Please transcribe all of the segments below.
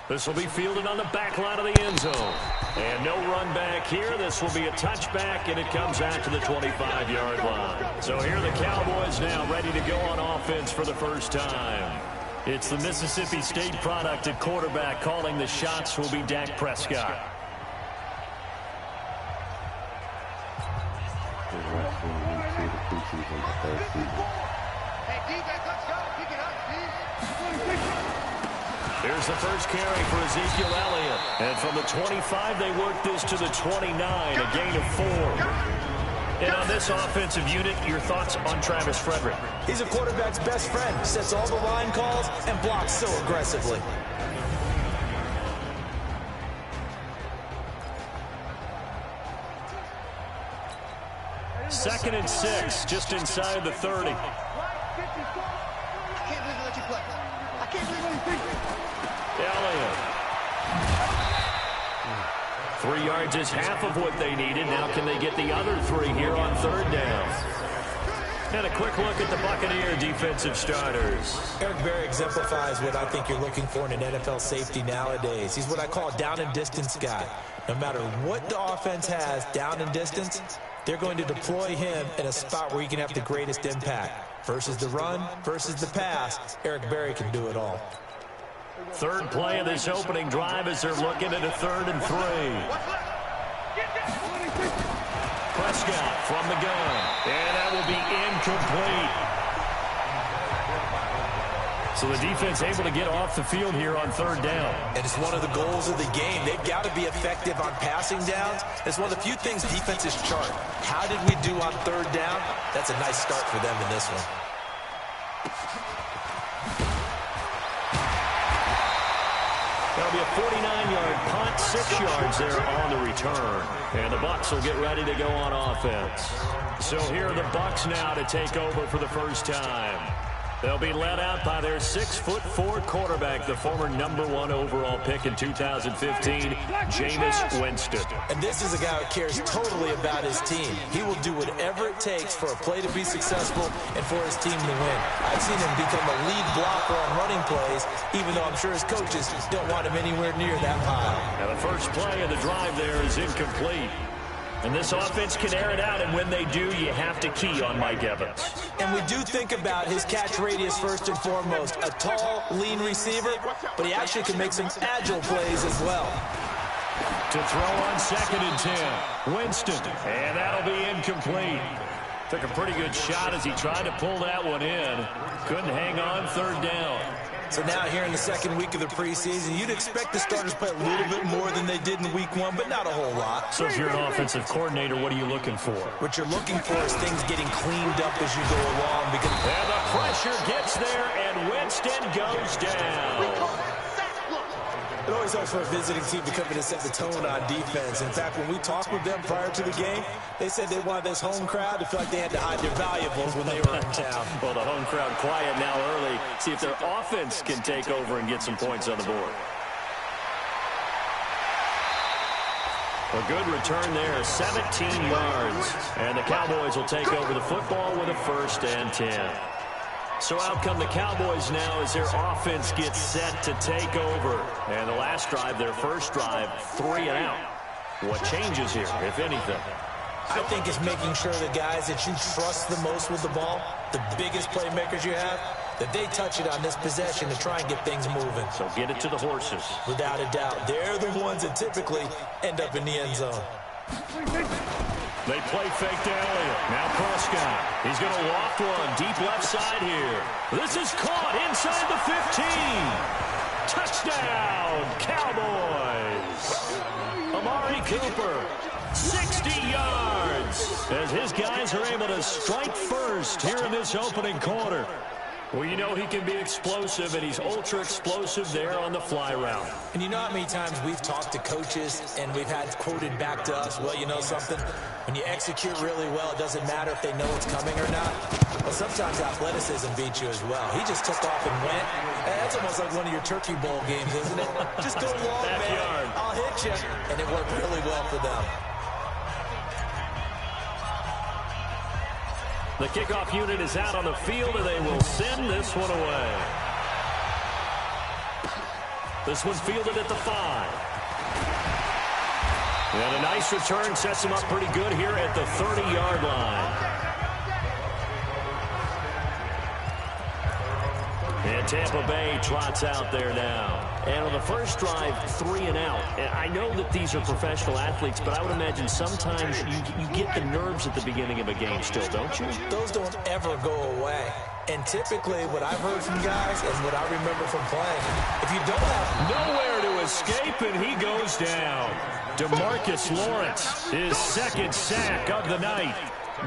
This will be fielded on the back line of the end zone. And no run back here. This will be a touchback, and it comes out to the 25-yard line. So here are the Cowboys now ready to go on offense for the first time. It's the Mississippi State product at quarterback. Calling the shots will be Dak Prescott. Here's the first carry for Ezekiel Elliott. And from the 25, they work this to the 29, a gain of 4. And on this offensive unit, your thoughts on Travis Frederick? He's a quarterback's best friend. Sets all the line calls and blocks so aggressively. Second and 6, just inside the 30. I can't believe they let you play. I can't believe they think it. Elliott. 3 yards is half of what they needed. Now can they get the other 3 here on third down? And a quick look at the Buccaneer defensive starters. Eric Berry exemplifies what I think you're looking for in an NFL safety nowadays. He's what I call a down and distance guy. No matter what the offense has down and distance, they're going to deploy him in a spot where he can have the greatest impact. Versus the run, versus the pass, Eric Berry can do it all. Third play of this opening drive as they're looking at a 3rd and 3. Prescott from the gun. And that will be incomplete. So the defense able to get off the field here on third down. And it's one of the goals of the game. They've got to be effective on passing downs. It's one of the few things defenses chart. How did we do on third down? That's a nice start for them in this one. That'll be a 49-yard punt, 6 yards there on the return. And the Bucs will get ready to go on offense. So here are the Bucs now to take over for the first time. They'll be led out by their 6'4" quarterback, the former #1 overall pick in 2015, Jameis Winston. And this is a guy who cares totally about his team. He will do whatever it takes for a play to be successful and for his team to win. I've seen him become a lead blocker on running plays, even though I'm sure his coaches don't want him anywhere near that pile. Now the first play of the drive there is incomplete. And this offense can air it out, and when they do, you have to key on Mike Evans. And we do think about his catch radius first and foremost. A tall, lean receiver, but he actually can make some agile plays as well. To throw on 2nd and 10. Winston, and that'll be incomplete. Took a pretty good shot as he tried to pull that one in. Couldn't hang on, 3rd down. So now here in the second week of the preseason, you'd expect the starters to play a little bit more than they did in week 1, but not a whole lot. So if you're an offensive coordinator, what are you looking for? What you're looking for is things getting cleaned up as you go along. And the pressure gets there, and Winston goes down. It always helps for a visiting team to come in and set the tone on defense. In fact, when we talked with them prior to the game, they said they wanted this home crowd to feel like they had to hide their valuables when they were in town. Well, the home crowd quiet now early. See if their offense can take over and get some points on the board. A good return there, 17 yards. And the Cowboys will take over the football with a 1st and 10. So out come the Cowboys now as their offense gets set to take over. And the last drive, their first drive, 3 and out. What changes here, if anything? I think it's making sure the guys that you trust the most with the ball, the biggest playmakers you have, that they touch it on this possession to try and get things moving. So get it to the horses. Without a doubt. They're the ones that typically end up in the end zone. They play fake to Elliott. Now Prescott. He's going to loft one deep left side here. This is caught inside the 15. Touchdown, Cowboys. Amari Cooper, 60 yards. As his guys are able to strike first here in this opening quarter. Well, you know he can be explosive, and he's ultra-explosive there on the fly route. And you know how many times we've talked to coaches and we've had quoted back to us, well, you know something? When you execute really well, it doesn't matter if they know it's coming or not. Well, sometimes athleticism beats you as well. He just took off and went. That's almost like one of your Turkey Bowl games, isn't it? Just go long, man. I'll hit you. And it worked really well for them. The kickoff unit is out on the field, and they will send this one away. This one fielded at the 5. And a nice return sets him up pretty good here at the 30-yard line. And Tampa Bay trots out there now. And on the first drive, 3 and out. And I know that these are professional athletes, but I would imagine sometimes you get the nerves at the beginning of a game still, don't you? Those don't ever go away. And typically, what I've heard from guys and what I remember from playing, if you don't have nowhere to escape, and he goes down. DeMarcus Lawrence, his second sack of the night.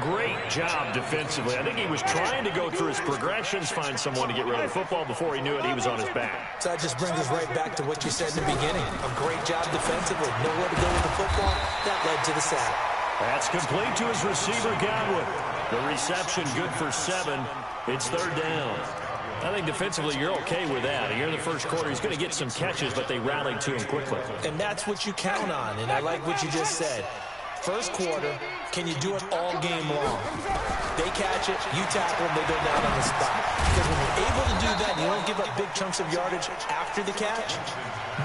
Great job defensively. I think he was trying to go through his progressions, find someone to get rid of the football. Before he knew it, he was on his back. So that just brings us right back to what you said in the beginning. A great job defensively. Nowhere to go with the football. That led to the sack. That's complete to his receiver, Godwin. The reception good for 7. It's 3rd down. I think defensively you're okay with that. Here in the first quarter, he's going to get some catches, but they rallied to him quickly. And that's what you count on, and I like what you just said. First quarter, can you do it all game long? They catch it, you tackle them, they go down on the spot. Because when you're able to do that, and you don't give up big chunks of yardage after the catch,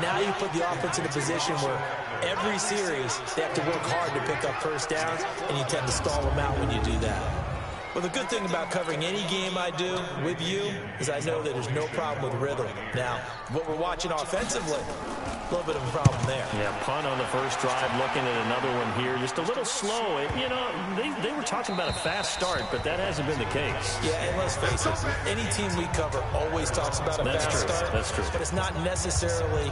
now you put the offense in a position where every series they have to work hard to pick up first downs, and you tend to stall them out when you do that. Well, the good thing about covering any game I do with you is I know that there's no problem with rhythm. Now, what we're watching offensively, a little bit of a problem there. Yeah, punt on the first drive, looking at another one here. Just a little slow. You know, they were talking about a fast start, but that hasn't been the case. Yeah, and let's face it, any team we cover always talks about a fast start. That's true. But it's not necessarily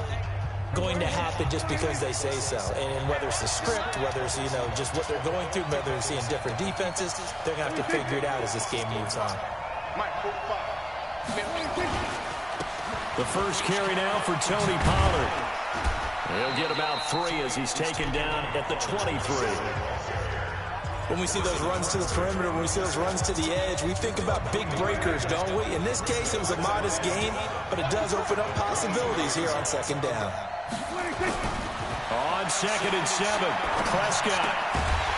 going to happen just because they say so. And whether it's the script, whether it's, just what they're going through, whether they're seeing different defenses, they're going to have to figure it out as this game moves on. The first carry now for Tony Pollard. He'll get about 3 as he's taken down at the 23. When we see those runs to the perimeter, when we see those runs to the edge, we think about big breakers, don't we? In this case, it was a modest gain, but it does open up possibilities here on 2nd down. On 2nd and 7, Prescott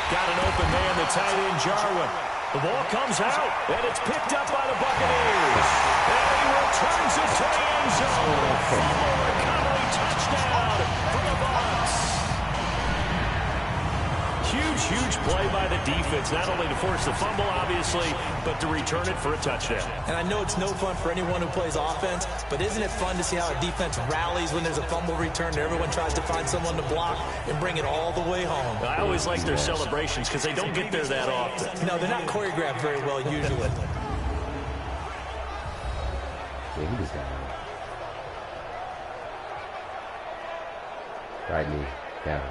got an open man, the tight end Jarwin. The ball comes out, and it's picked up by the Buccaneers. And he returns it to the end zone. Fumble recovery, touchdown for the Bucs. Huge play by the defense, not only to force the fumble, obviously, but to return it for a touchdown. And I know it's no fun for anyone who plays offense, but isn't it fun to see how a defense rallies when there's a fumble return and everyone tries to find someone to block and bring it all the way home? I always like their celebrations because they don't get there that often. No, they're not choreographed very well usually. Yeah, he just got it. Right knee down.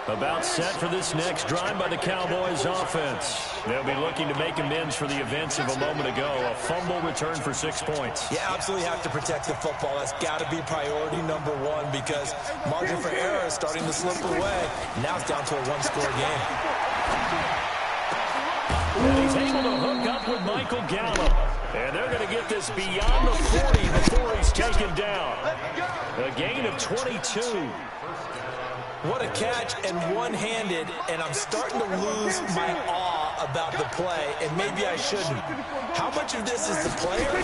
About set for this next drive by the Cowboys offense. They'll be looking to make amends for the events of a moment ago. A fumble return for 6 points. You absolutely have to protect the football. That's got to be priority number 1 because margin for error is starting to slip away. Now it's down to a 1-score game. And he's able to hook up with Michael Gallup. And they're going to get this beyond the 40 before he's taken down. A gain of 22. What a catch and one-handed, and I'm starting to lose my awe about the play, and maybe I shouldn't. How much of this is the player?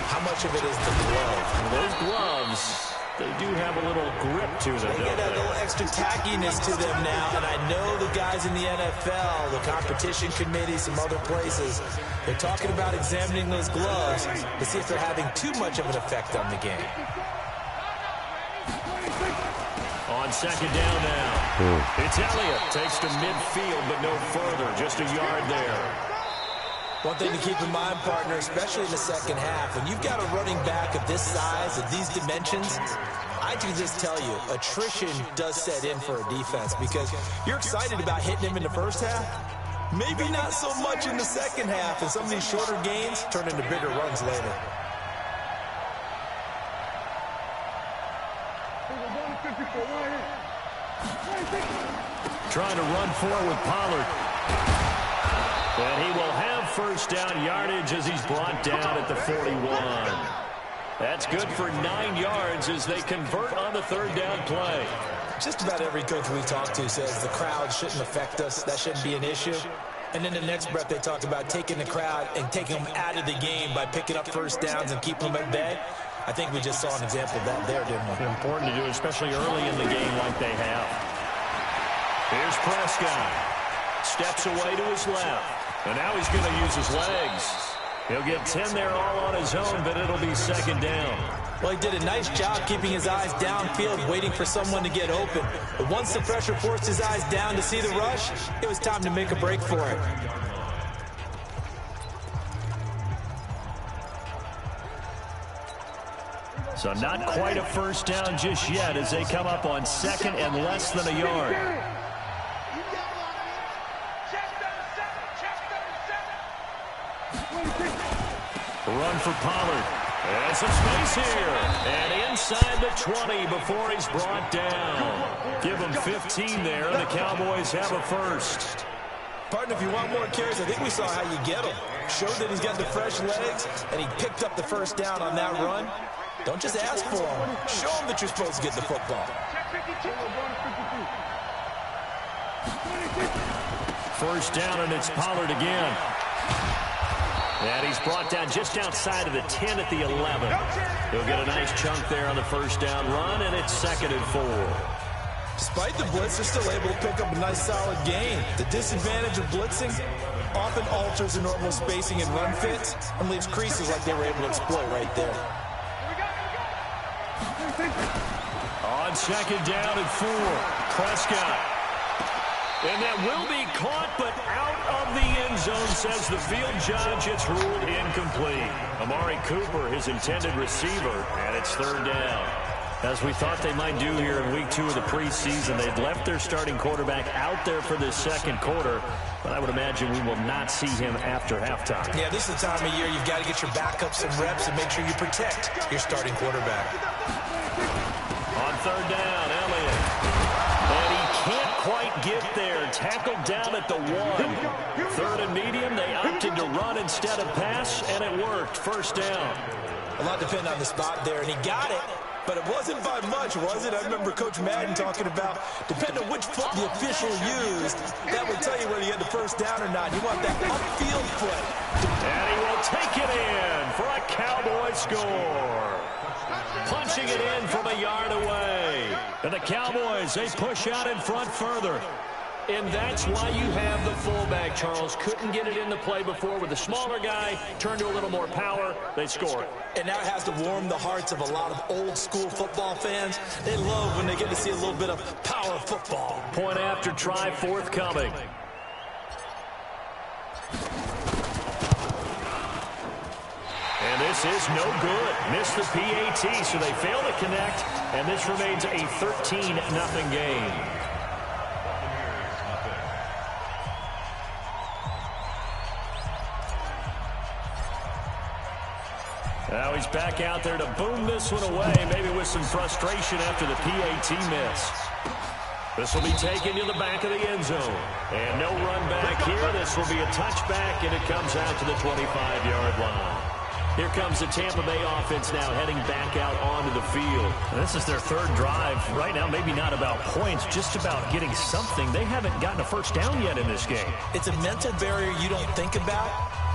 How much of it is the glove? Those gloves, they do have a little grip to them, They get a little extra tackiness to them now, and I know the guys in the NFL, the competition committee, some other places, they're talking about examining those gloves to see if they're having too much of an effect on the game. On 2nd down now. It's Elliott. Takes to midfield, but no further. Just a yard there. One thing to keep in mind, partner, especially in the second half, when you've got a running back of this size, of these dimensions, I can just tell you, attrition does set in for a defense because you're excited about hitting him in the first half. Maybe not so much in the second half, and some of these shorter gains turn into bigger runs later. Trying to run forward with Pollard. And he will have first down yardage as he's brought down at the 41. That's good for 9 yards as they convert on the third down play. Just about every coach we talk to says the crowd shouldn't affect us. That shouldn't be an issue. And in the next breath, they talk about taking the crowd and taking them out of the game by picking up first downs and keeping them at bay. I think we just saw an example of that there, didn't we? Important to do, especially early in the game like they have. Here's Prescott. Steps away to his left. And now he's going to use his legs. He'll get 10 there all on his own, but it'll be second down. Well, he did a nice job keeping his eyes downfield, waiting for someone to get open. But once the pressure forced his eyes down to see the rush, it was time to make a break for it. So not quite a first down just yet as they come up on second and less than a yard. Run for Pollard. And some space here. And inside the 20 before he's brought down. Give him 15 there, and the Cowboys have a first. Partner, if you want more carries, I think we saw how you get him. Showed that he's got the fresh legs, and he picked up the first down on that run. Don't just ask for him. Show him that you're supposed to get the football. First down, and it's Pollard again. And he's brought down just outside of the 10 at the 11. He'll get a nice chunk there on the first down run, and it's second and 4. Despite the blitz, they're still able to pick up a nice solid gain. The disadvantage of blitzing often alters the normal spacing and run fits and leaves creases like they were able to exploit right there. On second down and 4, Prescott. And that will be caught, but out of the end zone, says the field judge. It's ruled incomplete. Amari Cooper, his intended receiver, and it's third down. As we thought they might do here in week 2 of the preseason, they've left their starting quarterback out there for this second quarter, but I would imagine we will not see him after halftime. Yeah, this is the time of year you've got to get your backups some reps and make sure you protect your starting quarterback. On third down, Elliott. And he can't quite get there. Tackled down at the 1. Third and medium, they opted to run instead of pass, and it worked. First down. A lot depended on the spot there, and he got it. But it wasn't by much, was it? I remember Coach Madden talking about, depending on which foot the official used, that would tell you whether you had the first down or not. You want that upfield foot. And he will take it in for a Cowboy score. Punching it in from a yard away. And the Cowboys, they push out in front further. And that's why you have the fullback, Charles. Couldn't get it in the play before with the smaller guy. Turned to a little more power. They score it. And now it has to warm the hearts of a lot of old-school football fans. They love when they get to see a little bit of power football. Point after try forthcoming. And this is no good. Missed the PAT, so they fail to connect. And this remains a 13-0 game. Now he's back out there to boom this one away, maybe with some frustration after the PAT miss. This will be taken to the back of the end zone. And no run back here. This will be a touchback, and it comes out to the 25-yard line. Here comes the Tampa Bay offense now heading back out onto the field. And this is their third drive. Right now, maybe not about points, just about getting something. They haven't gotten a first down yet in this game. It's a mental barrier you don't think about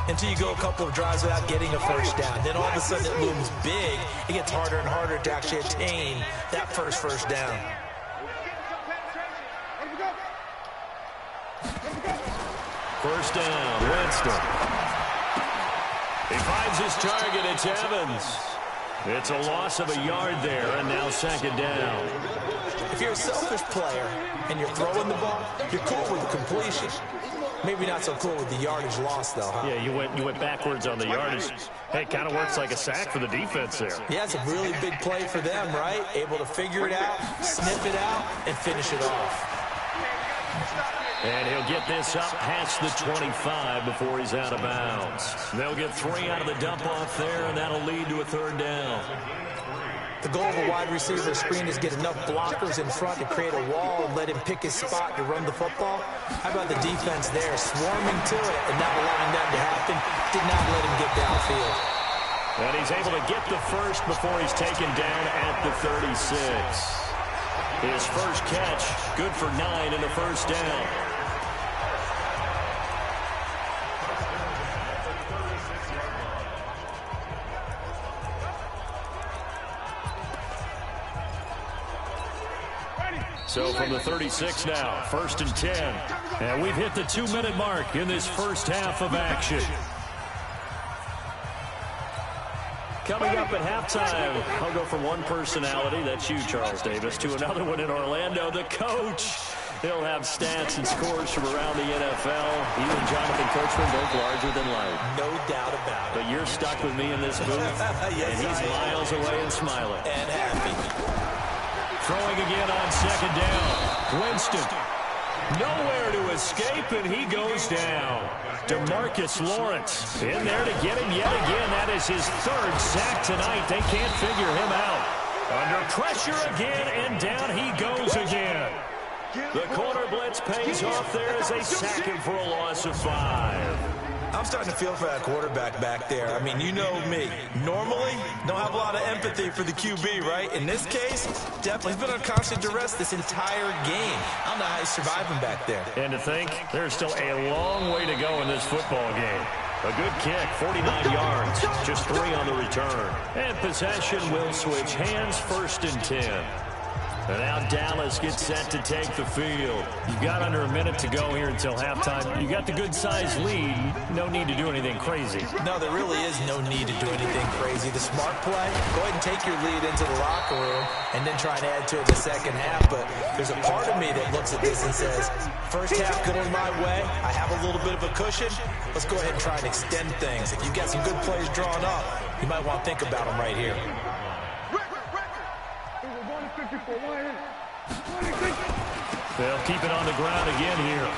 until you go a couple of drives without getting a first down. Then all of a sudden it looms big. It gets harder and harder to actually attain that first down. First down, Winston. He finds his target. It's Evans. It's a loss of a yard there, and now second down. If you're a selfish player and you're throwing the ball, you're cool with the completion. Maybe not so cool with the yardage loss, though, huh? Yeah, you went backwards on the yardage. Hey, kind of works like a sack for the defense there. Yeah, it's a really big play for them, right? Able to figure it out, snip it out, and finish it off. And he'll get this up past the 25 before he's out of bounds. They'll get 3 out of the dump-off there, and that'll lead to a third down. The goal of a wide receiver screen is get enough blockers in front to create a wall and let him pick his spot to run the football. How about the defense there, swarming to it and not allowing that to happen? Did not let him get downfield. And he's able to get the first before he's taken down at the 36. His first catch, good for 9 and a first down. So from the 36 now, 1st and 10. And we've hit the 2-minute mark in this first half of action. Coming up at halftime, I'll go from one personality, that's you, Charles Davis, to another one in Orlando, the coach. He'll have stats and scores from around the NFL. He and Jonathan Coachman both larger than life. No doubt about it. But you're stuck with me in this booth, yes, and he's miles away and smiling. And happy. Throwing again on 2nd down. Winston. Nowhere to escape, and he goes down. DeMarcus Lawrence in there to get him yet again. That is his 3rd sack tonight. They can't figure him out. Under pressure again, and down he goes again. The corner blitz pays off there as they sack him for a loss of 5. I'm starting to feel for that quarterback back there. I mean, you know me. Normally, don't have a lot of empathy for the QB, right? In this case, definitely. He's been on constant duress this entire game. I don't know how he's surviving back there. And to think, there's still a long way to go in this football game. A good kick, 49 yards, just 3 on the return. And possession will switch hands, 1st and 10. And now Dallas gets set to take the field. You've got under a minute to go here until halftime. You got the good-sized lead. No need to do anything crazy. No, there really is no need to do anything crazy. The smart play, go ahead and take your lead into the locker room and then try and add to it in the second half. But there's a part of me that looks at this and says, first half going my way. I have a little bit of a cushion. Let's go ahead and try and extend things. If you've got some good plays drawn up, you might want to think about them right here. They'll keep it on the ground again here.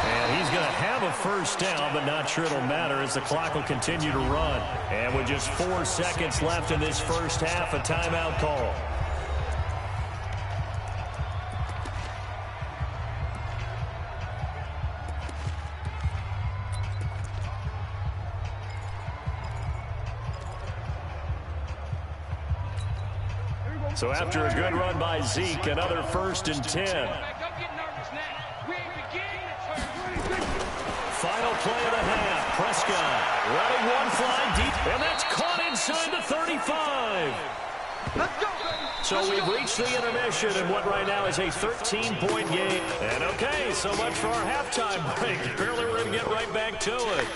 And he's going to have a first down, but not sure it'll matter as the clock will continue to run. And with just 4 seconds left in this first half, a timeout call. So after a good run by Zeke, another 1st and 10. Final play of the half. Prescott running one fly deep, and that's caught inside the 35. So we've reached the intermission in what right now is a 13-point game. And okay, so much for our halftime break. Apparently we're going to get right back to it.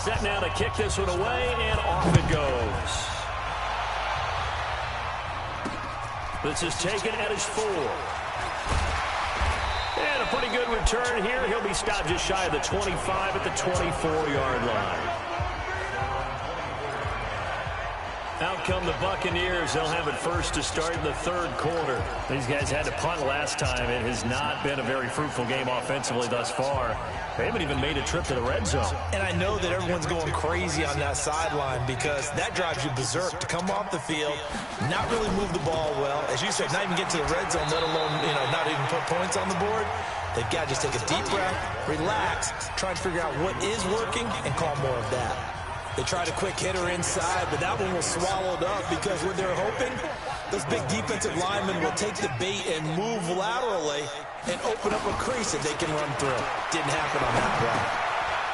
Set now to kick this one away, and off it goes. This is taken at his 4. And a pretty good return here. He'll be stopped just shy of the 25 at the 24-yard line. Out come the Buccaneers. They'll have it first to start in the 3rd quarter. These guys had to punt last time. It has not been a very fruitful game offensively thus far. They haven't even made a trip to the red zone. And I know that everyone's going crazy on that sideline because that drives you berserk to come off the field, not really move the ball well. As you said, not even get to the red zone, let alone, not even put points on the board. They've got to just take a deep breath, relax, try and figure out what is working and call more of that. They tried a quick hitter inside, but that one was swallowed up because what they're hoping, those big defensive linemen will take the bait and move laterally and open up a crease that they can run through. Didn't happen on that route.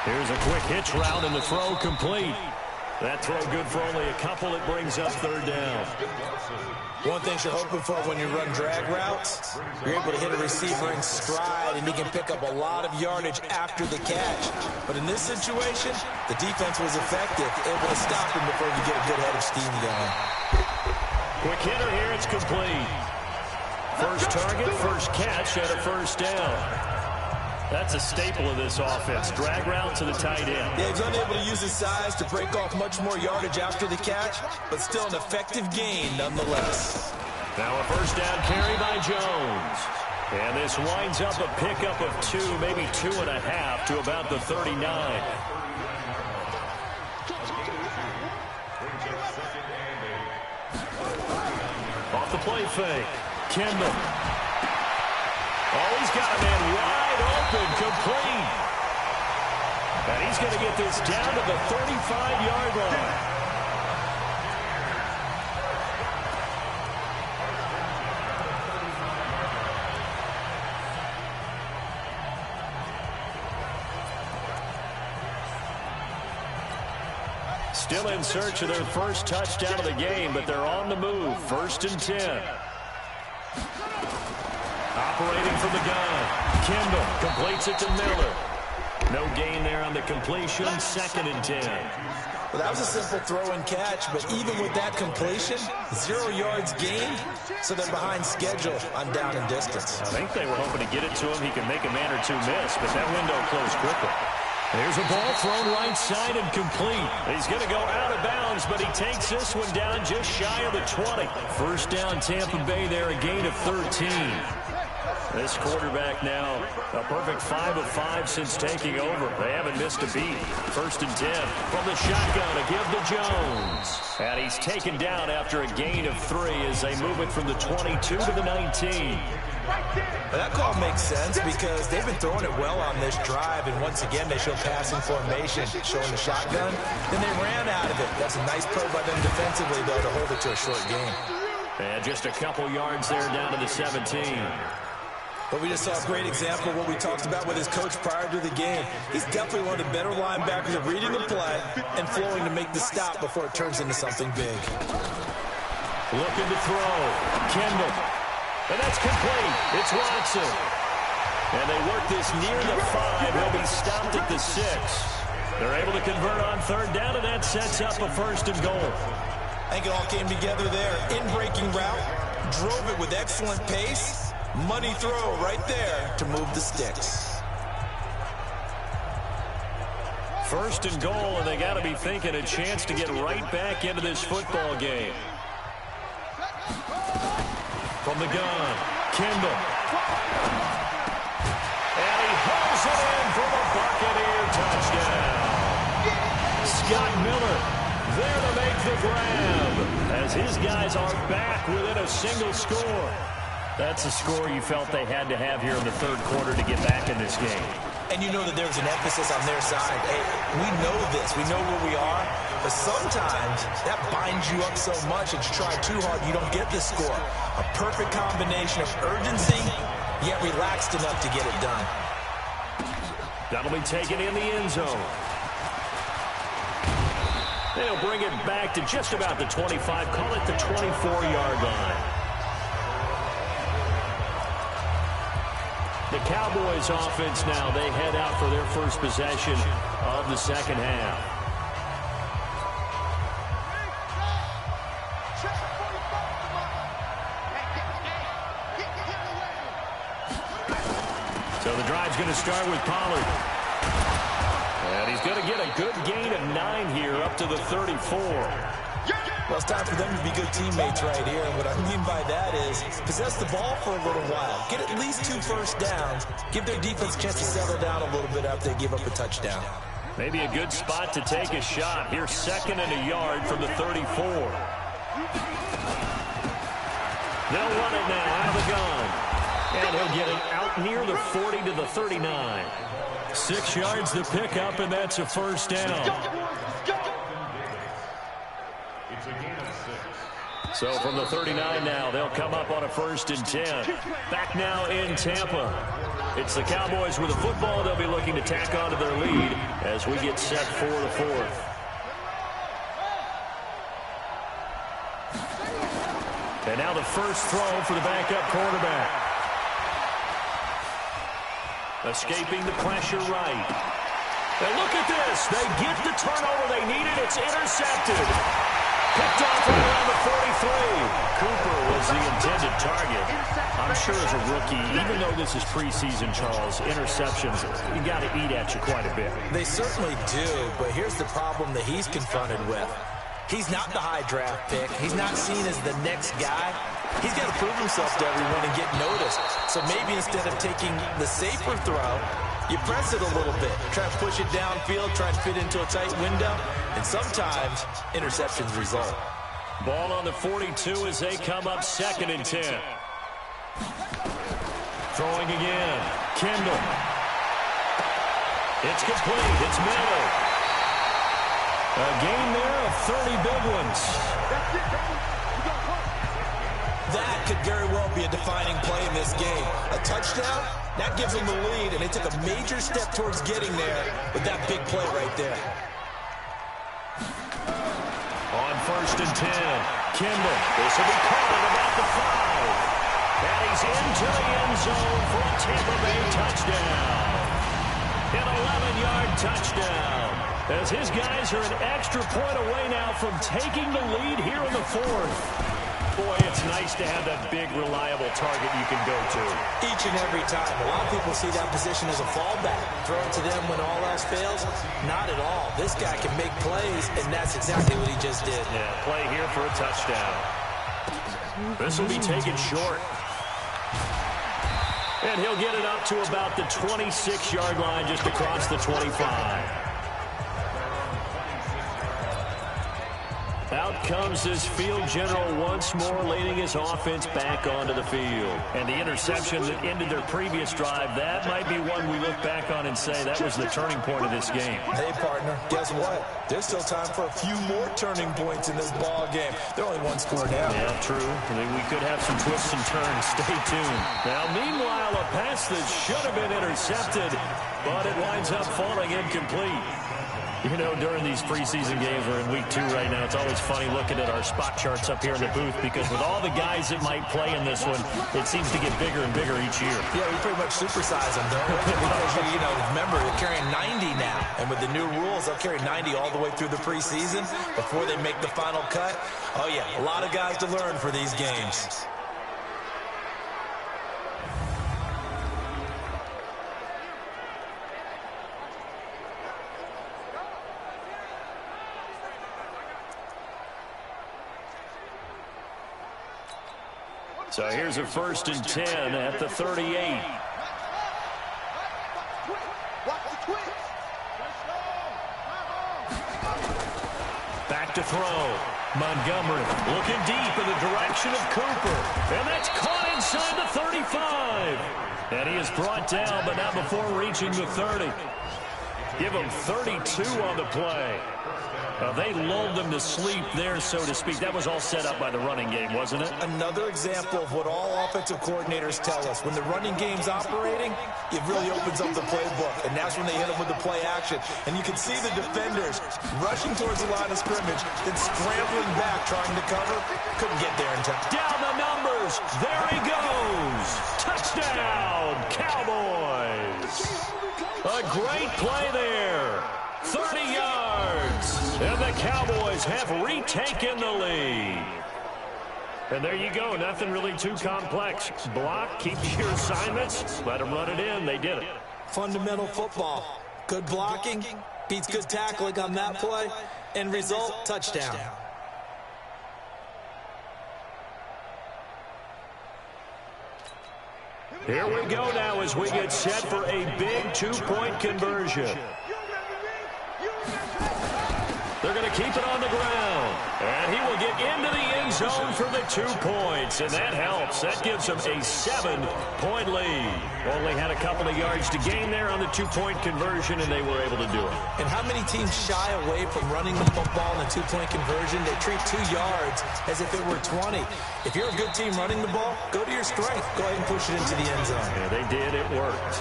Here's a quick hitch route and the throw complete. That throw good for only a couple. It brings up 3rd down. One thing you're hoping for when you run drag routes, you're able to hit a receiver in stride and he can pick up a lot of yardage after the catch. But in this situation, the defense was effective, able to stop him before you get a good head of steam going. Quick hitter here, it's complete. First target, first catch at a 1st down. That's a staple of this offense. Drag route to the tight end. Yeah, he's unable to use his size to break off much more yardage after the catch, but still an effective gain nonetheless. Now a first down carry by Jones. And this winds up a pickup of 2, maybe 2.5 to about the 39. Off the play fake. Kendall. Oh, he's got a man wide open, complete. And he's going to get this down to the 35-yard line. Still in search of their first touchdown of the game, but they're on the move. 1st and 10. Operating from the gun. Kendall completes it to Miller. No gain there on the completion. 2nd and 10. Well, that was a simple throw and catch, but even with that completion, 0 yards gained, so they're behind schedule on down and distance. I think they were hoping to get it to him. He could make a man or two miss, but that window closed quickly. There's a ball thrown right side and complete. He's going to go out of bounds, but he takes this one down just shy of the 20. First down, Tampa Bay there, a gain of 13. This quarterback now a perfect 5 of 5 since taking over. They haven't missed a beat. 1st and 10 from the shotgun to give to Jones. And he's taken down after a gain of 3 as they move it from the 22 to the 19. Well, that call makes sense because they've been throwing it well on this drive, and once again they show passing formation, showing the shotgun. Then they ran out of it. That's a nice play by them defensively, though, to hold it to a short game. And just a couple yards there down to the 17. But we just saw a great example of what we talked about with his coach prior to the game. He's definitely one of the better linebackers at reading the play and flowing to make the stop before it turns into something big. Looking to throw. Kendall. And that's complete. It's Watson. And they work this near the 5. He'll be stopped at the 6. They're able to convert on 3rd down, and that sets up a 1st and goal. I think it all came together there. In-breaking route. Drove it with excellent pace. Money throw right there to move the sticks. 1st and goal, and they got to be thinking a chance to get right back into this football game. From the gun, Kendall. And he hauls it in for the Buccaneer touchdown. Scott Miller there to make the grab as his guys are back within a single score. That's a score you felt they had to have here in the 3rd quarter to get back in this game. And you know that there's an emphasis on their side. Hey, we know this. We know where we are. But sometimes that binds you up so much that you try too hard, you don't get this score. A perfect combination of urgency, yet relaxed enough to get it done. That'll be taken in the end zone. They'll bring it back to just about the 25. Call it the 24-yard line. The Cowboys offense now, they head out for their first possession of the 2nd half. So the drive's going to start with Pollard. And he's going to get a good gain of 9 here up to the 34. Well, it's time for them to be good teammates right here. And what I mean by that is possess the ball for a little while. Get at least 2 first downs. Give their defense a chance to settle down a little bit after they give up a touchdown. Maybe a good spot to take a shot. Here's 2nd and a yard from the 34. They'll run it now out of the gun. And he'll get it out near the 40 to the 39. 6 yards the pickup, and that's a 1st down. So from the 39 now, they'll come up on a 1st and 10. Back now in Tampa. It's the Cowboys with the football. They'll be looking to tack onto their lead as we get set for the 4th. And now the first throw for the backup quarterback. Escaping the pressure right. And look at this. They get the turnover they needed. It's intercepted. Picked off right around the 43. Cooper was the intended target. I'm sure as a rookie, even though this is preseason, Charles, interceptions, you got to eat at you quite a bit. They certainly do, but here's the problem that he's confronted with. He's not the high draft pick. He's not seen as the next guy. He's got to prove himself to everyone and get noticed. So maybe instead of taking the safer throw, you press it a little bit. Try to push it downfield, try to fit into a tight window. And sometimes interceptions result. Ball on the 42 as they come up 2nd and 10. Throwing again. Kendall. It's complete. It's Miller. A gain there of 30 big ones. That could very well be a defining play in this game. A touchdown, that gives them the lead, and they took a major step towards getting there with that big play right there. On 1st and 10, Kendall. This will be caught at about the 5. And he's into the end zone for a Tampa Bay touchdown. An 11-yard touchdown. As his guys are an extra point away now from taking the lead here in the 4th. Boy, it's nice to have that big, reliable target you can go to. Each and every time. A lot of people see that position as a fallback. Throw it to them when all else fails. Not at all. This guy can make plays, and that's exactly what he just did. Yeah, play here for a touchdown. This will be taken short. And he'll get it up to about the 26-yard line, just across the 25. Out comes his field general once more, leading his offense back onto the field. And the interception that ended their previous drive, that might be one we look back on and say that was the turning point of this game. Hey, partner, guess what? There's still time for a few more turning points in this ball game. They're only one score down. Yeah, true. I mean, we could have some twists and turns. Stay tuned. Now, meanwhile, a pass that should have been intercepted, but it winds up falling incomplete. You know, during these preseason games, we're in week 2 right now, it's always funny looking at our spot charts up here in the booth because with all the guys that might play in this one, it seems to get bigger and bigger each year. Yeah, we pretty much supersize them, don't we? Because, you know, remember, they're carrying 90 now. And with the new rules, they'll carry 90 all the way through the preseason before they make the final cut. Oh, yeah, a lot of guys to learn for these games. So here's a 1st and 10 at the 38. Back to throw. Montgomery looking deep in the direction of Cooper. And that's caught inside the 35. And he is brought down, but not before reaching the 30. Give him 32 on the play. They lulled them to sleep there, so to speak. That was all set up by the running game, wasn't it? Another example of what all offensive coordinators tell us. When the running game's operating, it really opens up the playbook, and that's when they hit them with the play action. And you can see the defenders rushing towards the line of scrimmage, then scrambling back, trying to cover. Couldn't get there in time. Down the numbers. There he goes. Touchdown, Cowboys. A great play there. 30 yards. And the Cowboys have retaken the lead. And there you go. Nothing really too complex. Block, keep your assignments, let them run it in. They did it. Fundamental football. Good blocking beats good tackling on that play. End result, touchdown. Here we go now as we get set for a big 2-point conversion. They're going to keep it on the ground. And he will get into the end zone for the 2 points. And that helps. That gives them a 7-point lead. Only had a couple of yards to gain there on the 2-point conversion, and they were able to do it. And how many teams shy away from running the football in a 2-point conversion? They treat 2 yards as if it were 20. If you're a good team running the ball, go to your strength. Go ahead and push it into the end zone. Yeah, they did. It worked.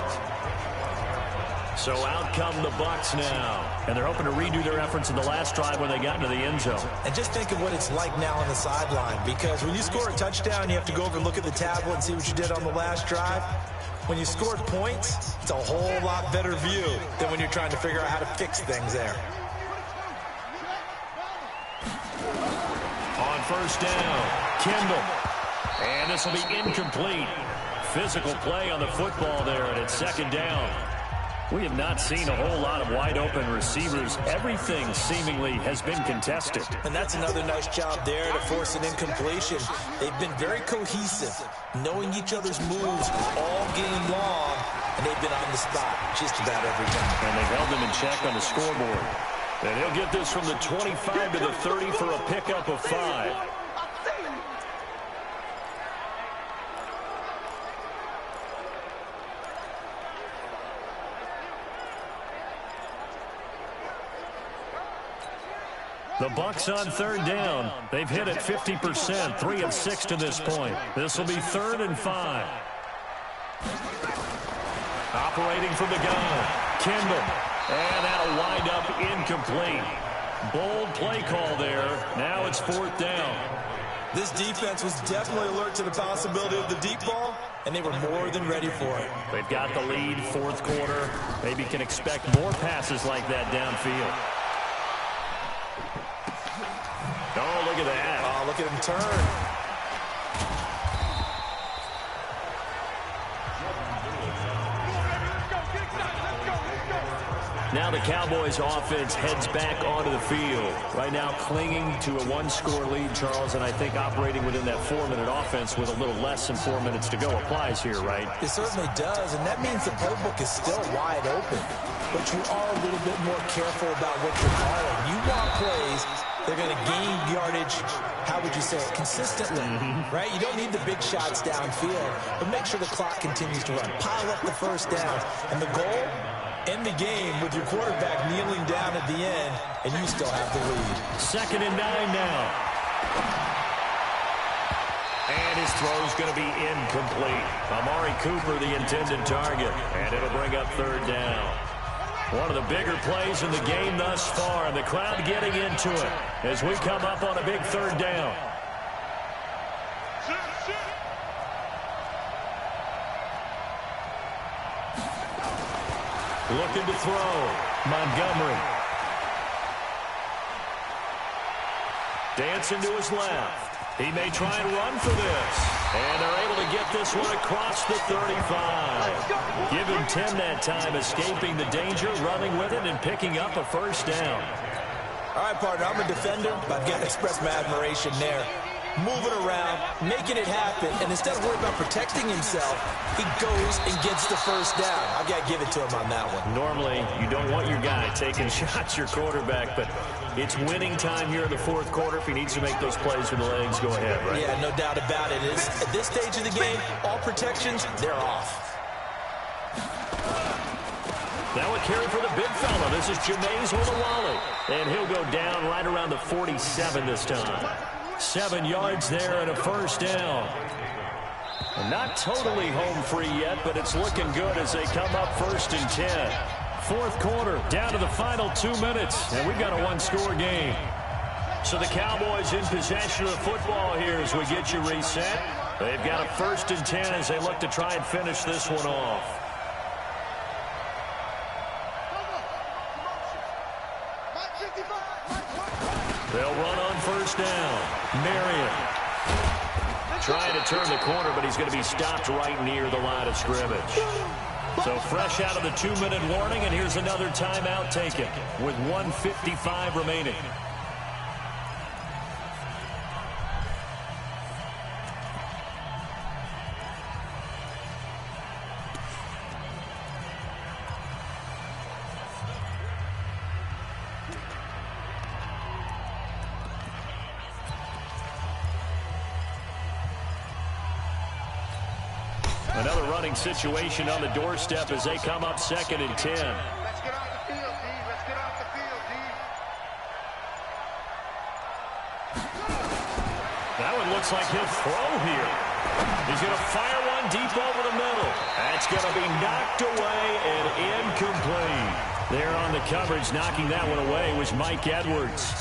So out come the Bucs now. And they're hoping to redo their efforts in the last drive when they got into the end zone. And just think of what it's like now on the sideline. Because when you score a touchdown, you have to go over and look at the tablet and see what you did on the last drive. When you scored points, it's a whole lot better view than when you're trying to figure out how to fix things there. On 1st down, Kendall. And this will be incomplete. Physical play on the football there, and it's 2nd down. We have not seen a whole lot of wide-open receivers. Everything seemingly has been contested. And that's another nice job there to force an incompletion. They've been very cohesive, knowing each other's moves all game long, and they've been on the spot just about every time. And they've held them in check on the scoreboard. And he'll get this from the 25 to the 30 for a pickup of 5. The Bucs on 3rd down. They've hit it 50%, 3 of 6 to this point. This will be 3rd and 5. Operating from the gun, Kendall. And that'll wind up incomplete. Bold play call there. Now it's 4th down. This defense was definitely alert to the possibility of the deep ball, and they were more than ready for it. They've got the lead, 4th quarter. Maybe can expect more passes like that downfield. Oh, look at that. Oh, look at him turn. Now the Cowboys offense heads back onto the field. Right now clinging to a 1-score lead, Charles, and I think operating within that 4-minute offense with a little less than 4 minutes to go applies here, right? It certainly does, and that means the playbook is still wide open. But you are a little bit more careful about what you're calling. You want plays. They're going to gain yardage, how would you say it, consistently, right? You don't need the big shots downfield, but make sure the clock continues to run. Pile up the first down. And the goal, end the game with your quarterback kneeling down at the end, and you still have the lead. 2nd and 9 now. And his throw's going to be incomplete. Amari Cooper, the intended target, and it'll bring up 3rd down. One of the bigger plays in the game thus far, and the crowd getting into it as we come up on a big 3rd down. Looking to throw. Montgomery. Dancing to his left. He may try and run for this. And they're able to get this one across the 35. Give him 10 that time, escaping the danger, running with it, and picking up a 1st down. All right, partner, I'm a defender, but I've got to express my admiration there. Moving around, making it happen, and instead of worrying about protecting himself, he goes and gets the 1st down. I've got to give it to him on that one. Normally, you don't want your guy taking shots, your quarterback, but it's winning time here in the 4th quarter. If he needs to make those plays with the legs, go ahead, right? Yeah, no doubt about it. At this stage of the game, all protections, they're off. Now a carry for the big fella. This is Jameis Olawale, and he'll go down right around the 47 this time. 7 yards there and a 1st down. And not totally home free yet, but it's looking good as they come up 1st and 10. 4th quarter, down to the final 2 minutes, and we've got a 1-score game. So the Cowboys in possession of the football here as we get you reset. They've got a 1st and 10 as they look to try and finish this one off. They'll run on 1st down. Marion trying to turn the corner, but he's going to be stopped right near the line of scrimmage. So fresh out of the 2-minute warning, and here's another timeout taken with 1:55 remaining. Another running situation on the doorstep as they come up 2nd and 10. Let's get off the field, D. Let's get off the field, D. That one looks like he'll throw here. He's going to fire one deep over the middle. That's going to be knocked away and incomplete. There on the coverage, knocking that one away was Mike Edwards.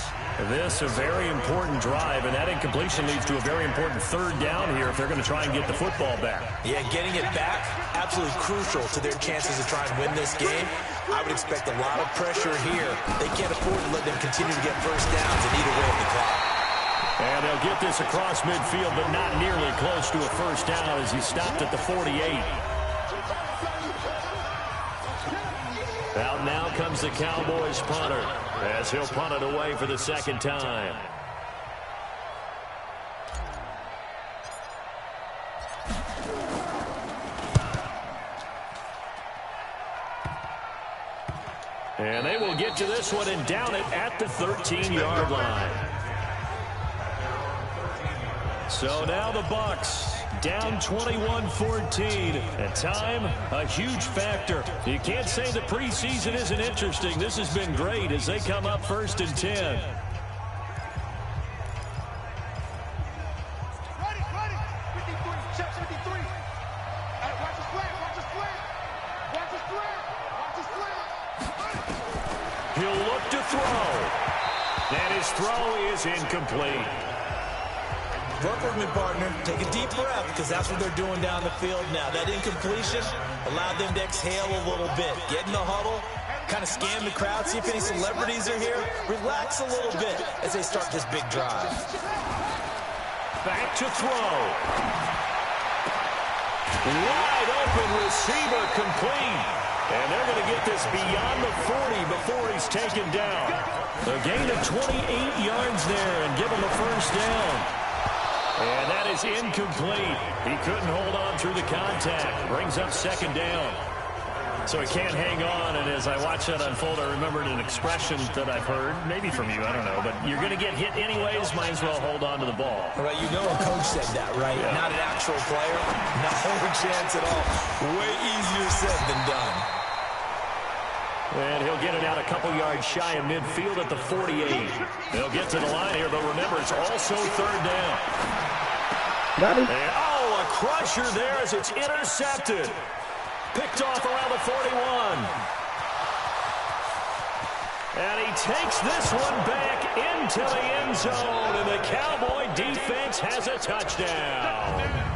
This a very important drive, and that incompletion leads to a very important 3rd down here if they're going to try and get the football back. Yeah, getting it back, absolutely crucial to their chances to try and win this game. I would expect a lot of pressure here. They can't afford to let them continue to get 1st downs and eat away at the clock. And they'll get this across midfield, but not nearly close to a 1st down as he stopped at the 48. Out now comes the Cowboys punter as he'll punt it away for the second time. And they will get to this one and down it at the 13-yard line. So now the Bucs down 21-14. At time, a huge factor. You can't say the preseason isn't interesting. This has been great as they come up 1st and 10. Ready. Check 53. Hey, watch his flag. Watch his flag. Watch his flag. Watch his flag. He'll look to throw. And his throw is incomplete. Work with me, partner. Take a deep breath, because that's what they're doing down the field now. That incompletion allowed them to exhale a little bit. Get in the huddle, kind of scan the crowd, see if any celebrities are here. Relax a little bit as they start this big drive. Back to throw. Wide open receiver complete. And they're going to get this beyond the 40 before he's taken down. A gain of 28 yards there and give him a first down. And that is incomplete. He couldn't hold on through the contact. Brings up second down. So he can't hang on, and as I watch that unfold, I remembered an expression that I've heard, maybe from you, I don't know, but you're going to get hit anyways, might as well hold on to the ball. Right, you know a coach said that, right? Yeah. Not an actual player. No chance at all. Way easier said than done. And he'll get it out a couple yards shy of midfield at the 48. They'll get to the line here, but remember, it's also third down. Got it. And, oh, a crusher there as it's intercepted. Picked off around the 41. And he takes this one back into the end zone, and the Cowboy defense has a touchdown.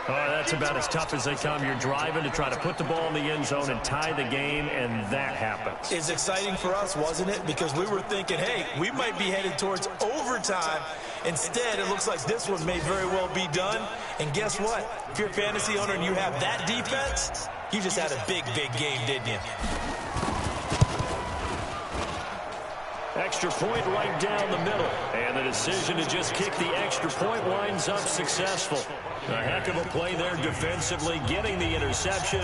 Oh, that's about as tough as they come. You're driving to try to put the ball in the end zone and tie the game, and that happens. It's exciting for us, wasn't it? Because we were thinking, hey, we might be headed towards overtime. Instead, it looks like this one may very well be done. And guess what? If you're a fantasy owner and you have that defense, you just had a big, big game, didn't you? Extra point right down the middle. And the decision to just kick the extra point winds up successful. A heck of a play there defensively, getting the interception,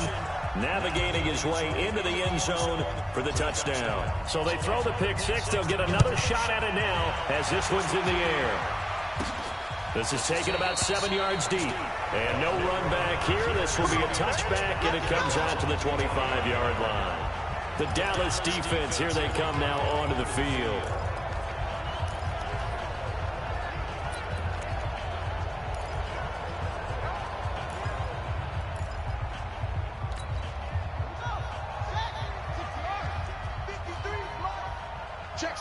navigating his way into the end zone for the touchdown. So they throw the pick six. They'll get another shot at it now as this one's in the air. This is taken about 7 yards deep. And no run back here. This will be a touchback, and it comes out to the 25-yard line. The Dallas defense, here they come now onto the field. Check.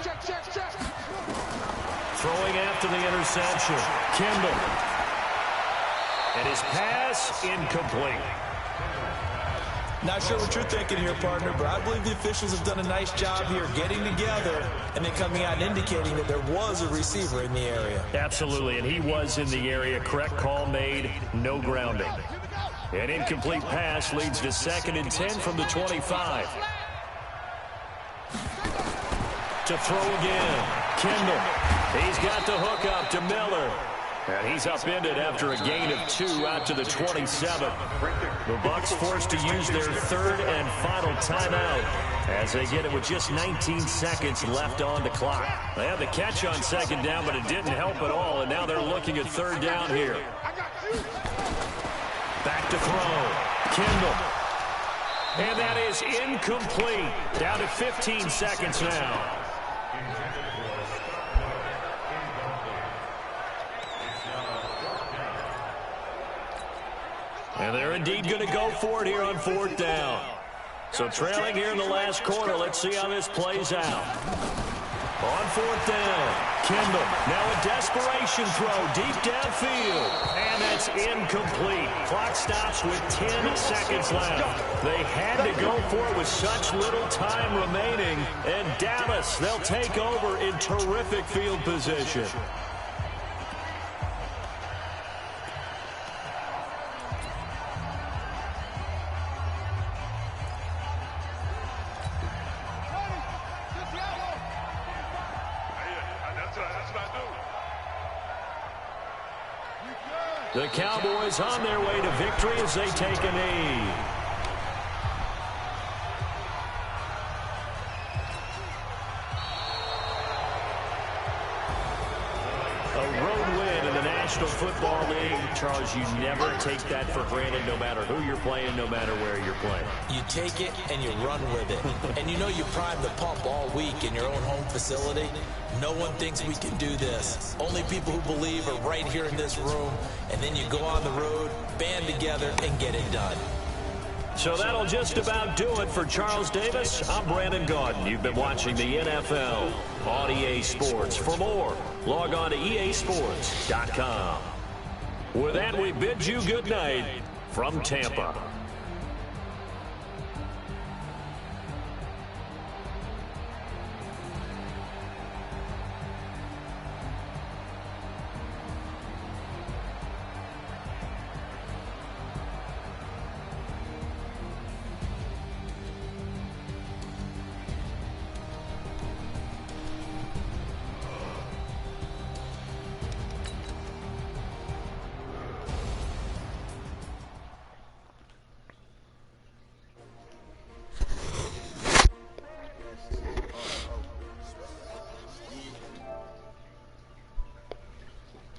Throwing after the interception. Kendall. And his pass incomplete. Not sure what you're thinking here, partner, but I believe the officials have done a nice job here getting together and then coming out and indicating that there was a receiver in the area. Absolutely, and he was in the area. Correct call made, no grounding. An incomplete pass leads to 2nd and 10 from the 25. To throw again. Kendall. He's got the hook up to Miller. And he's upended after a gain of 2 out to the 27. The Bucs forced to use their 3rd and final timeout as they get it with just 19 seconds left on the clock. They had the catch on 2nd down, but it didn't help at all, and now they're looking at 3rd down here. Back to throw. Kendall. And that is incomplete. Down to 15 seconds now. And they're indeed going to go for it here on 4th down. So trailing here in the last quarter, let's see how this plays out. On 4th down, Kendall. Now a desperation throw deep downfield. And that's incomplete. Clock stops with 10 seconds left. They had to go for it with such little time remaining. And Dallas, they'll take over in terrific field position. The Cowboys on their way to victory as they take a knee. A road win in the National Football League. Charles, you never take that for granted no matter who you're playing, no matter where you're playing. You take it and you run with it. And you know you prime the pump all week in your own home facility. No one thinks we can do this. Only people who believe are right here in this room. And then you go on the road, band together, and get it done. So that'll just about do it for Charles Davis. I'm Brandon Gaudin. You've been watching the NFL on EA Sports. For more, log on to easports.com. With that, we bid you good night from Tampa.